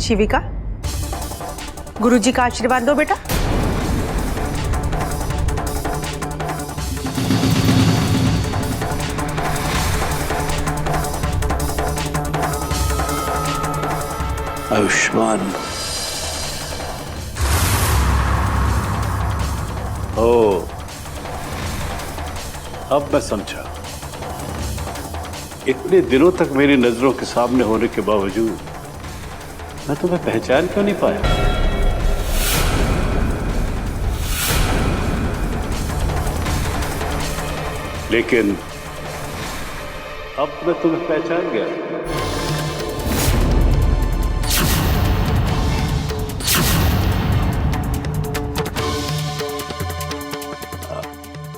शिविका, गुरुजी का आशीर्वाद दो बेटा। आयुष्मान। ओ, अब मैं समझा। इतने दिनों तक मेरी नजरों के सामने होने के बावजूद मैं तुम्हें पहचान क्यों नहीं पाया। लेकिन अब मैं तुम्हें पहचान गया।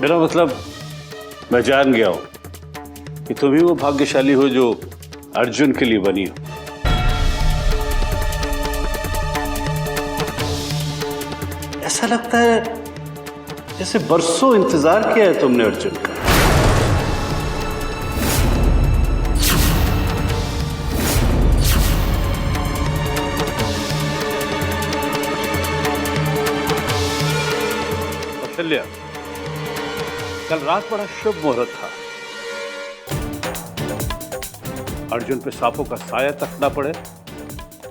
मेरा मतलब मैं जान गया हूं कि तुम ही वो भाग्यशाली हो जो अर्जुन के लिए बनी हो। ऐसा लगता है जैसे बरसों इंतजार किया है तुमने अर्जुन का। कौशल्या, कल रात बड़ा शुभ मुहूर्त था। अर्जुन पे सांपों का साया तक ना पड़े,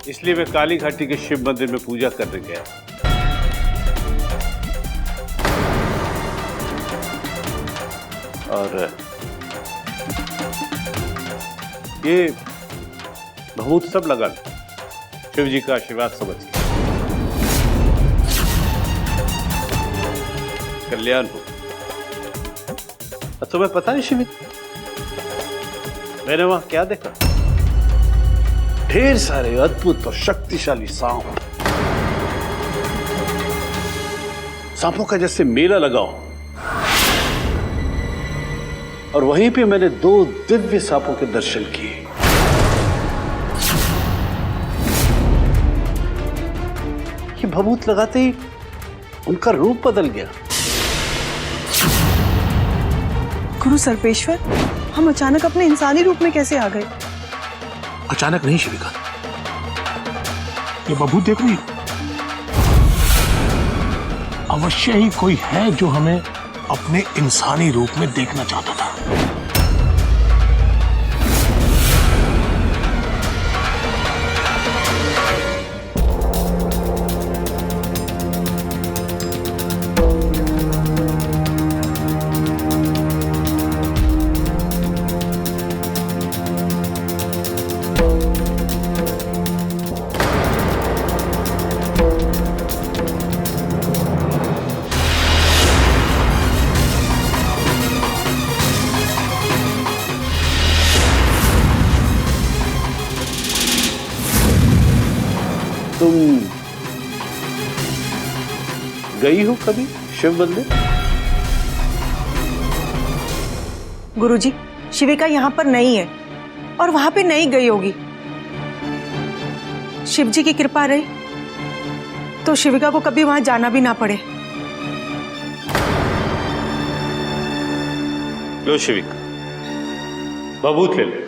इसलिए मैं काली घाटी के शिव मंदिर में पूजा करने गया। और ये बहुत सब लगा शिव जी का आशीर्वाद समझिए। कल्याण हो। तुम्हें पता है शिवित, मैंने वहां क्या देखा? ढेर सारे अद्भुत और शक्तिशाली सांप। सांपों का जैसे मेला लगाओ। और वहीं पे मैंने 2 दिव्य सांपों के दर्शन किए। ये भभूत लगाते ही उनका रूप बदल गया। गुरु सर्वेश्वर, हम अचानक अपने इंसानी रूप में कैसे आ गए? अचानक नहीं शिविका, ये बबूत देख रही हो? अवश्य ही कोई है जो हमें अपने इंसानी रूप में देखना चाहता था। तुम गई हो कभी शिव मंदिर? गुरुजी, शिविका यहाँ पर नहीं है और वहां पे नहीं गई होगी। शिव जी की कृपा रही तो शिविका को कभी वहां जाना भी ना पड़े। लो शिविका, बबूत ले लो।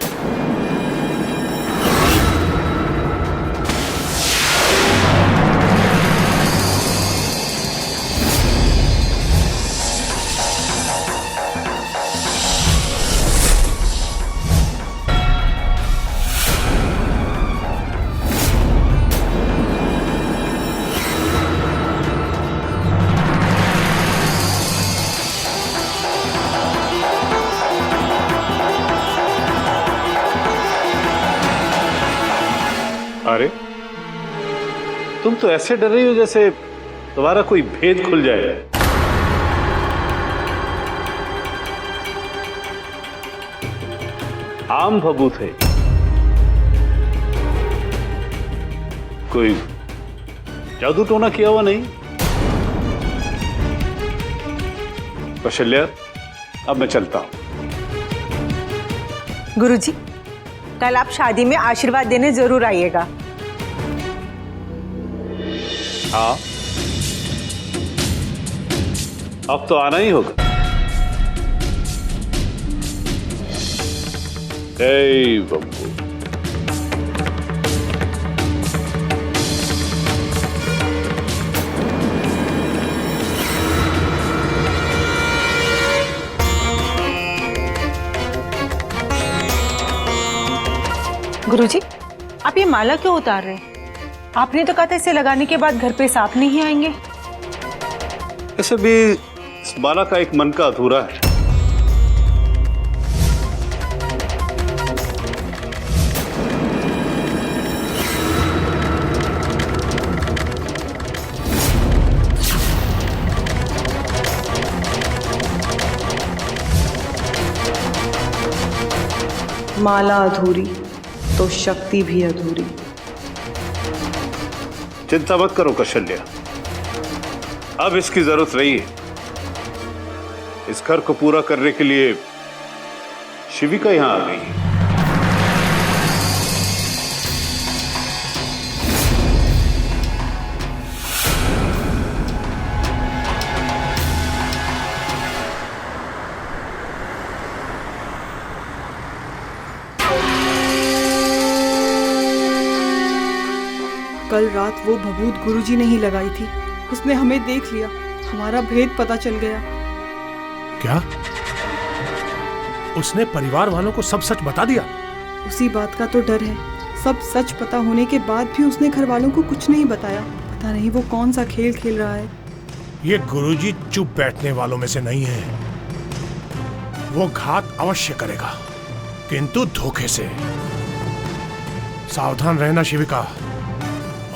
अरे, तुम तो ऐसे डर रही हो जैसे तुम्हारा कोई भेद खुल जाए। आम भभूत है, कोई जादू टोना किया हुआ नहीं। कौशल्या, अब मैं चलता हूं। गुरुजी, कल आप शादी में आशीर्वाद देने जरूर आइएगा। हाँ, अब तो आना ही होगा। जय बब्बू। गुरुजी, आप ये माला क्यों उतार रहे हैं? आपने तो कहा था इसे लगाने के बाद घर पे सांप नहीं आएंगे। ऐसे भी इस माला का एक मन का अधूरा है। माला अधूरी तो शक्ति भी अधूरी। चिंता मत करो कौशल्या, अब इसकी जरूरत नहीं है। इस घर को पूरा करने के लिए शिविका यहां आ गई है। कल रात वो भभूत गुरुजी ने ही लगाई थी। उसने हमें देख लिया, हमारा भेद पता चल गया। क्या? उसने परिवार वालों को सब सच बता दिया? उसी बात का तो डर है। सब सच पता होने के बाद भी उसने घर वालों को कुछ नहीं बताया। पता नहीं वो कौन सा खेल खेल रहा है। ये गुरुजी चुप बैठने वालों में से नहीं है। वो घात अवश्य करेगा, किंतु धोखे से। सावधान रहना शिविका,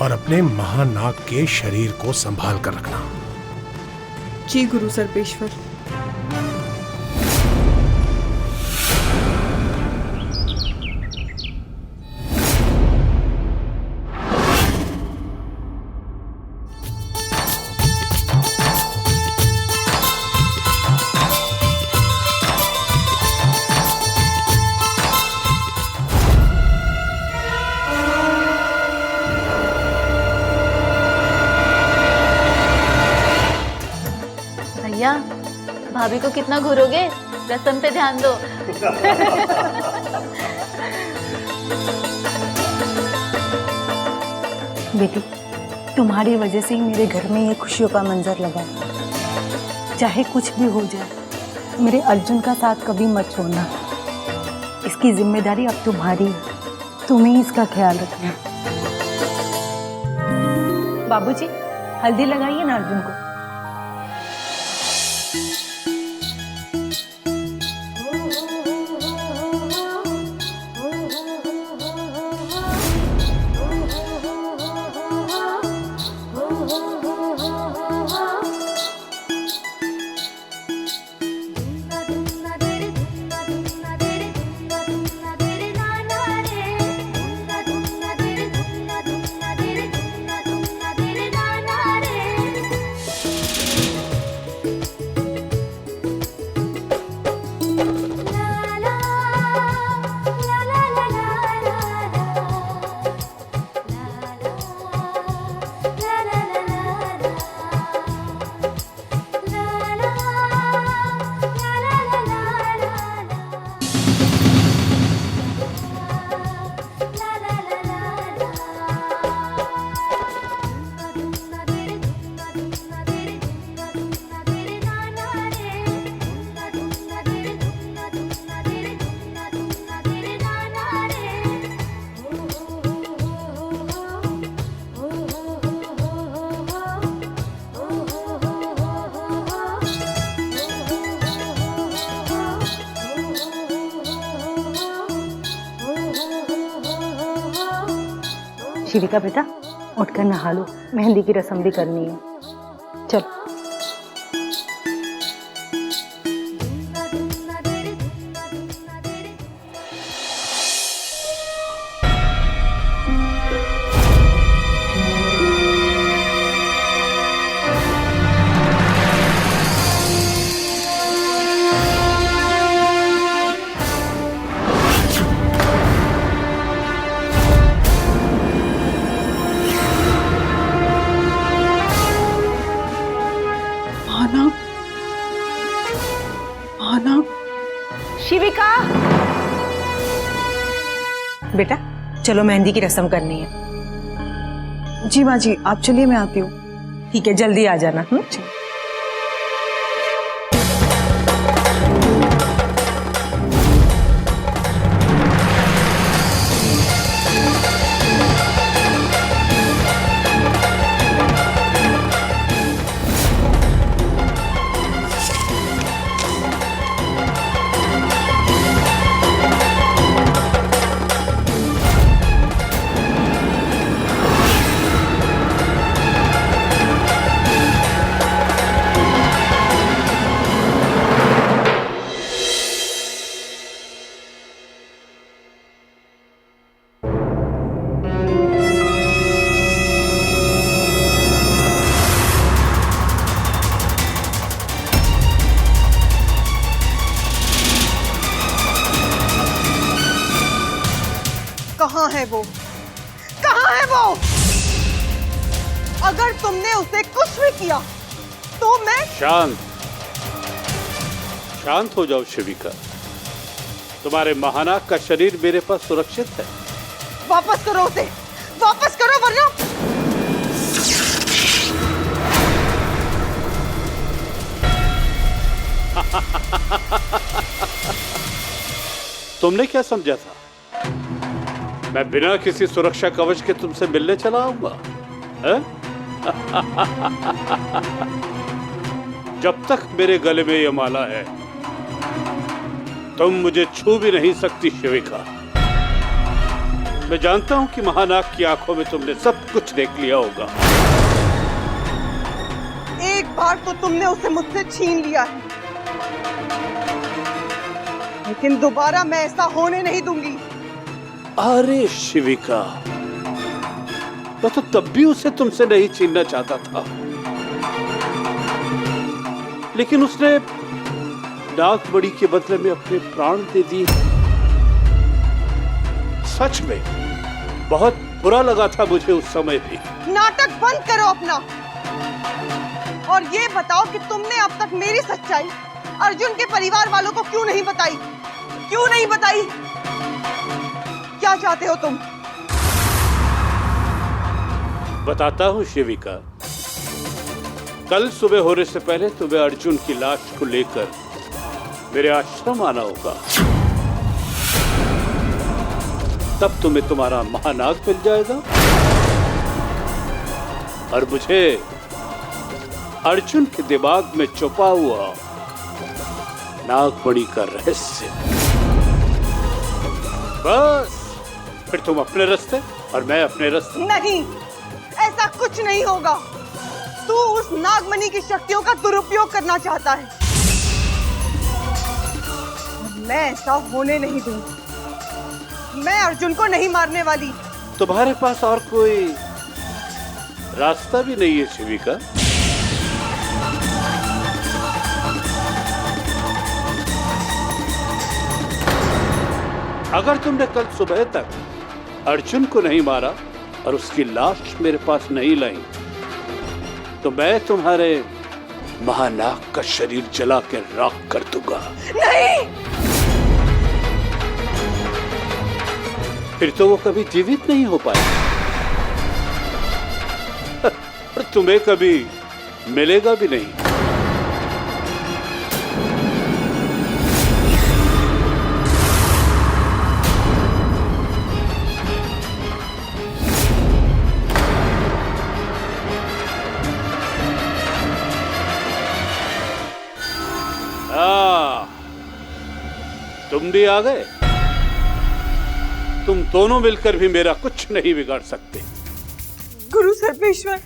और अपने महानाग के शरीर को संभाल कर रखना। जी गुरु सर्पेश्वर। भैया, भाभी को कितना घूरोगे? रस्म पे ध्यान दो। बेटी, तुम्हारी वजह से ही मेरे घर में ये खुशियों का मंजर लगा। चाहे कुछ भी हो जाए, मेरे अर्जुन का साथ कभी मत छोड़ना। इसकी जिम्मेदारी अब तुम्हारी है, तुम ही इसका ख्याल रखना। बाबूजी, हल्दी लगाइए ना अर्जुन को। शिविका बेटा, उठकर नहा लो, मेहंदी की रस्म भी करनी है। चलो। शिविका, बेटा चलो मेहंदी की रस्म करनी है। जी माँ जी, आप चलिए, मैं आती हूँ। ठीक है, जल्दी आ जाना। है वो? कहाँ है वो? अगर तुमने उसे कुछ भी किया तो मैं शांत हो जाओ शिविका। तुम्हारे महानाग का शरीर मेरे पास सुरक्षित है। वापस करो उसे, वापस करो वरना तुमने क्या समझा था? मैं बिना किसी सुरक्षा कवच के तुमसे मिलने चला आऊंगा? जब तक मेरे गले में यह माला है तुम मुझे छू भी नहीं सकती शिविका। मैं जानता हूं कि महानाग की आंखों में तुमने सब कुछ देख लिया होगा। एक बार तो तुमने उसे मुझसे छीन लिया है, लेकिन दोबारा मैं ऐसा होने नहीं दूंगी। अरे शिविका, मैं तो तब भी उसे तुमसे नहीं छीनना चाहता था, लेकिन उसने नागमणि के बदले में अपने प्राण दे दिए। सच में बहुत बुरा लगा था मुझे उस समय भी। नाटक बंद करो अपना और ये बताओ कि तुमने अब तक मेरी सच्चाई अर्जुन के परिवार वालों को क्यों नहीं बताई? क्यों नहीं बताई? क्या चाहते हो तुम? बताता हूं शिविका। कल सुबह होने से पहले तुम्हें अर्जुन की लाश को लेकर मेरे आश्रम आना होगा। तब तुम्हें तुम्हारा महानाग मिल जाएगा और मुझे अर्जुन के दिमाग में छुपा हुआ नागमणि का रहस्य। बस फिर तुम अपने रास्ते और मैं अपने रास्ते। नहीं, ऐसा कुछ नहीं होगा। तू उस नागमणि की शक्तियों का दुरुपयोग करना चाहता है, मैं ऐसा होने नहीं दूंगी। मैं अर्जुन को नहीं मारने वाली। तुम्हारे पास और कोई रास्ता भी नहीं है शिविका। अगर तुमने कल सुबह तक अर्जुन को नहीं मारा और उसकी लाश मेरे पास नहीं लाई तो मैं तुम्हारे महानाग का शरीर जला के राख कर दूंगा। नहीं, फिर तो वो कभी जीवित नहीं हो पाए और तुम्हें कभी मिलेगा भी नहीं। तुम भी आ गए। तुम दोनों मिलकर भी मेरा कुछ नहीं बिगाड़ सकते। गुरु सर्वेश्वर,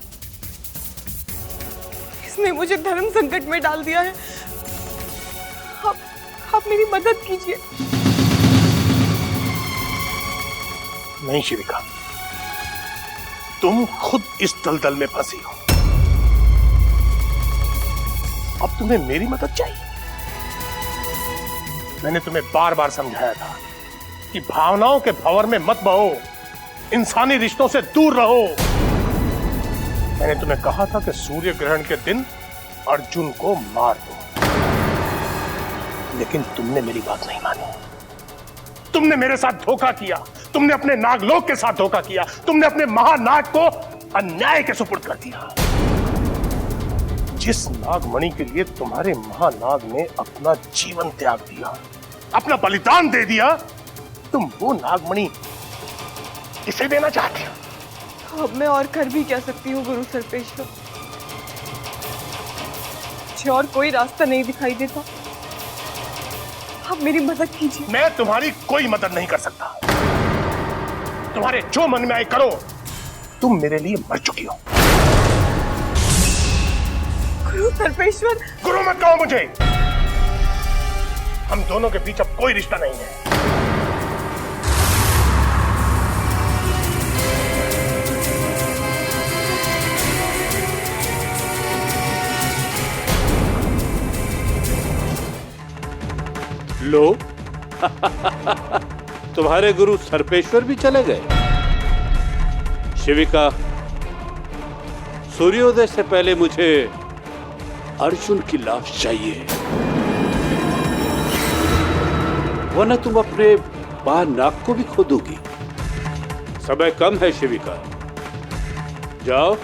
इसने मुझे धर्म संकट में डाल दिया है। आप मेरी मदद कीजिए। नहीं शिविका, तुम खुद इस दलदल में फंसी हो। अब तुम्हें मेरी मदद चाहिए। मैंने तुम्हें बार बार समझाया था कि भावनाओं के भंवर में मत बहो, इंसानी रिश्तों से दूर रहो। मैंने तुम्हें कहा था कि सूर्य ग्रहण के दिन अर्जुन को मार दो, लेकिन तुमने मेरी बात नहीं मानी। तुमने मेरे साथ धोखा किया, तुमने अपने नागलोक के साथ धोखा किया, तुमने अपने महानाग को अन्याय के सुपुर्द कर दिया। जिस नागमणि के लिए तुम्हारे महानाग ने अपना जीवन त्याग दिया, अपना बलिदान दे दिया, तुम वो नागमणि इसे देना चाहते हो। अब मैं और कर भी क्या सकती हूँ गुरु सर्वेश्वर? मुझे और कोई रास्ता नहीं दिखाई देता। आप मेरी मदद कीजिए। मैं तुम्हारी कोई मदद नहीं कर सकता। तुम्हारे जो मन में आए करो। तुम मेरे लिए मर चुकी हो। गुरु सर्वेश्वर, गुरु मत कहो मुझे। हम दोनों के बीच अब कोई रिश्ता नहीं है। लो तुम्हारे गुरु सर्पेश्वर भी चले गए। शिविका, सूर्योदय से पहले मुझे अर्जुन की लाश चाहिए, वरना तुम अपने बाहर नाक को भी खो दोगी। समय कम है शिविका, जाओ।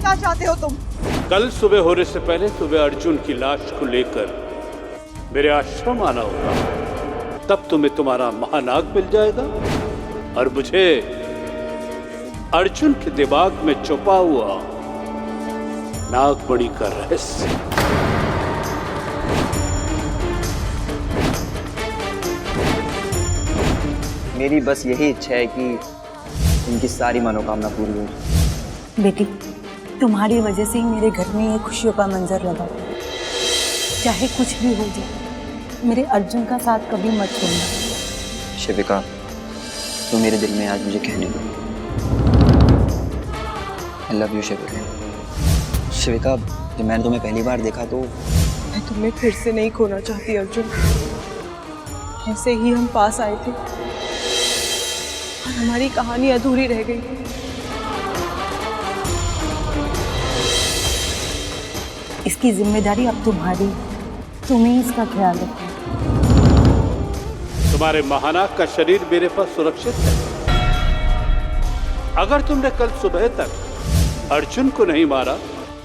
क्या चाहते हो तुम? कल सुबह होने से पहले तुम्हें अर्जुन की लाश को लेकर मेरे आश्रम आना होगा, तब तुम्हें तुम्हारा महानाग मिल जाएगा और मुझे अर्जुन के दिमाग में छुपा हुआ नागमणि का रहस्य। मेरी बस यही इच्छा है कि उनकी सारी मनोकामना पूरी हो जाए। बेटी, तुम्हारी वजह से ही मेरे घर में ये खुशियों का मंजर लगा। चाहे कुछ भी हो जाए, मेरे अर्जुन का साथ कभी मत छोड़ना। शिविका, तो मेरे दिल में आज मुझे कहने दो, आई लव यू शिविका। शिविका, जब मैंने तुम्हें पहली बार देखा तो मैं तुम्हें फिर से नहीं खोना चाहती अर्जुन। ऐसे ही हम पास आए थे और हमारी कहानी अधूरी रह गई। इसकी जिम्मेदारी अब तुम्हारी, तुम ही इसका ख्याल रखो। तुम्हारे महानाग का शरीर मेरे पास सुरक्षित है। अगर तुमने कल सुबह तक अर्जुन को नहीं मारा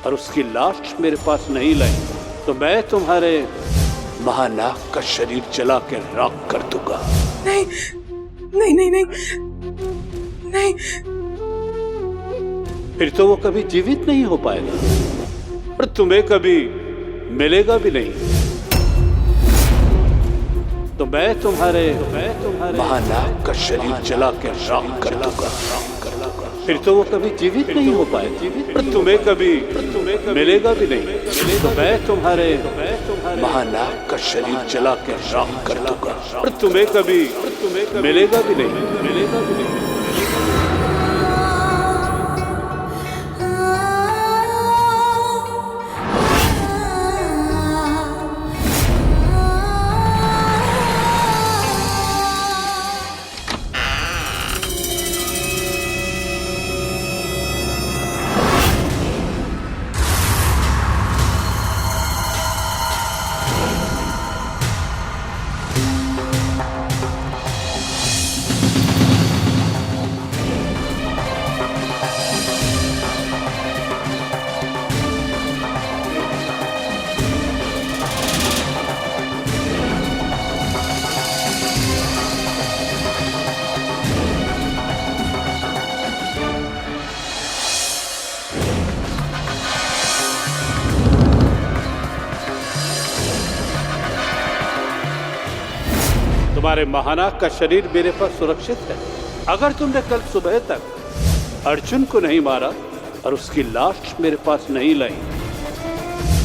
और उसकी लाश मेरे पास नहीं लाई, तो मैं तुम्हारे महानाग का शरीर जला के राख कर दूंगा। नहीं नहीं नहीं नहीं नहीं। फिर तो वो कभी जीवित नहीं हो पाएगा और तुम्हें कभी मिलेगा भी नहीं। तो मैं तुम्हारे महानाग का शरीर जला के राख कर दूंगा। फिर तो वो कभी जीवित नहीं हो पाएगा और तुम्हें कभी मिलेगा भी नहीं। तो मैं तुम्हारे महानाग का शरीर जला के राख कर दूंगा और तुम्हें कभी मिलेगा भी नहीं। तुम्हारे महानाग का शरीर मेरे पास सुरक्षित है। अगर तुमने कल सुबह तक अर्जुन को नहीं मारा और उसकी लाश मेरे पास नहीं लाई,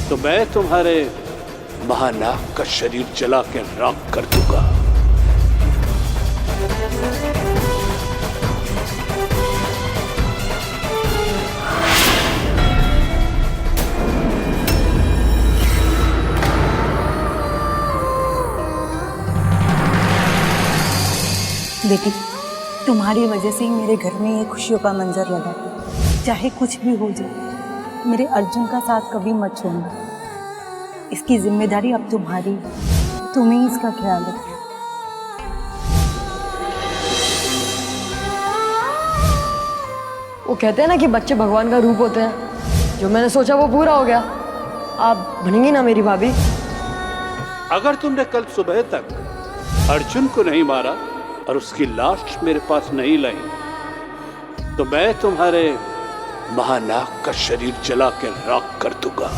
तो मैं तुम्हारे महानाग का शरीर जला के राख कर दूंगा। बेटी, तुम्हारी वजह से ही मेरे घर में ये खुशियों का मंजर लगा। चाहे कुछ भी हो जाए, मेरे अर्जुन का साथ कभी मत छोड़ना। इसकी जिम्मेदारी अब तुम्हारी, तुम ही इसका ख्याल रखो। वो कहते हैं ना कि बच्चे भगवान का रूप होते हैं। जो मैंने सोचा वो पूरा हो गया। आप बनेंगी ना मेरी भाभी? अगर तुमने कल सुबह तक अर्जुन को नहीं मारा और उसकी लाश मेरे पास नहीं लाई, तो मैं तुम्हारे महानाग का शरीर जला के राख कर दूंगा।